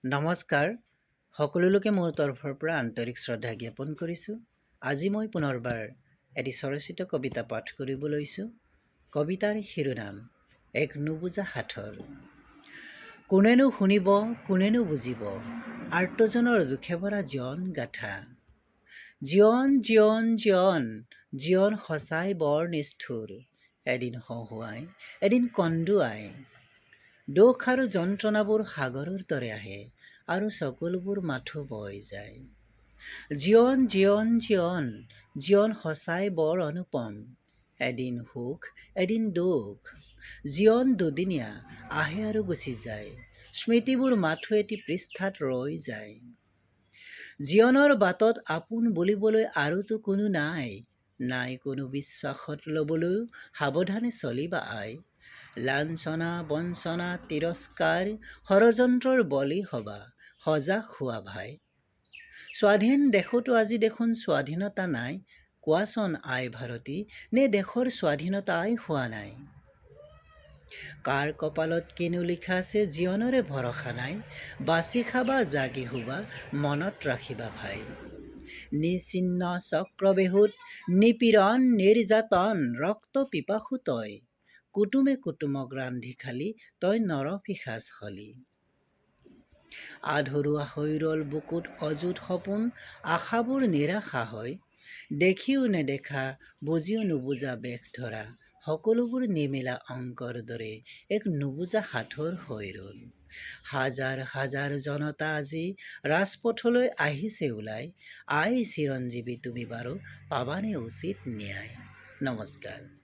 নমস্কাৰ, সকলোকে মোৰ তৰফৰ পৰা আন্তৰিক শ্ৰদ্ধা জ্ঞাপন কৰিছোঁ। আজি মই পুনৰবাৰ এটি স্বৰচিত কবিতা পাঠ কৰিব লৈছোঁ। কবিতাৰ শিৰোনাম এক নুবুজা সাঁথৰ। কোনেনো শুনিব, কোনেনো বুজিব, আৰ্তজনৰ দুখে ভৰা জীৱন গাথা। জীৱন জীৱন জীৱন জীৱন সঁচাই বৰ নিষ্ঠুৰ, এদিন হহুৱাই এদিন কন্দুৱাই। দুখ আৰু যন্ত্ৰণাবোৰ সাগৰৰ দৰে আহে আৰু সকলোবোৰ মাথো বৈ যায়। জীৱন জীৱন জীৱন জীৱন সঁচাই বৰ অনুপম, এদিন সুখ এদিন দুখ। জীৱন দুদিনীয়া, আহে আৰু গুচি যায়, স্মৃতিবোৰ মাথো এটি পৃষ্ঠাত ৰৈ যায়। জীৱনৰ বাটত আপোন বুলিবলৈ আৰুতো কোনো নাই, নাই কোনো বিশ্বাসত ল'বলৈও সাৱধানে চলিবা আই। লাঞ্ছনা বঞ্চনা তিৰস্কাৰ ষড়যন্ত্ৰৰ বলি হবা, সজাগ হোৱা ভাই। স্বাধীন দেশতো আজি দেখোন স্বাধীনতা নাই, কোৱাচোন আই ভাৰতী, নে দেশৰ স্বাধীনতাই হোৱা নাই। কাৰ কপালত কিনো লিখা আছে জীৱনৰে ভৰসা নাই, বাচি খাবা জাগি শুবা মনত ৰাখিবা ভাই। নিচিন্ন চক্ৰবেহুত নিপীড়ন নিৰ্যাতন ৰক্ত পিপাসু তই, কুটুমে কুটুমক ৰান্ধি খালি তই নৰপিশাচ হলি। আধৰুৱা হৈ ৰল বুকুত অযুত সপোন, আশাবোৰ নিৰাশা হয়, দেখিও নেদেখা বুজিও নুবুজা বেশ ধৰা, সকলোবোৰ নিমিলা অংকৰ দৰে এক নুবুজা সাঁথৰ হৈ ৰল। হাজাৰ হাজাৰ জনতা আজি ৰাজপথলৈ আহিছে ওলাই, আই চিৰঞ্জীৱী তুমি বাৰু পাবানে উচিত ন্যায়। নমস্কাৰ।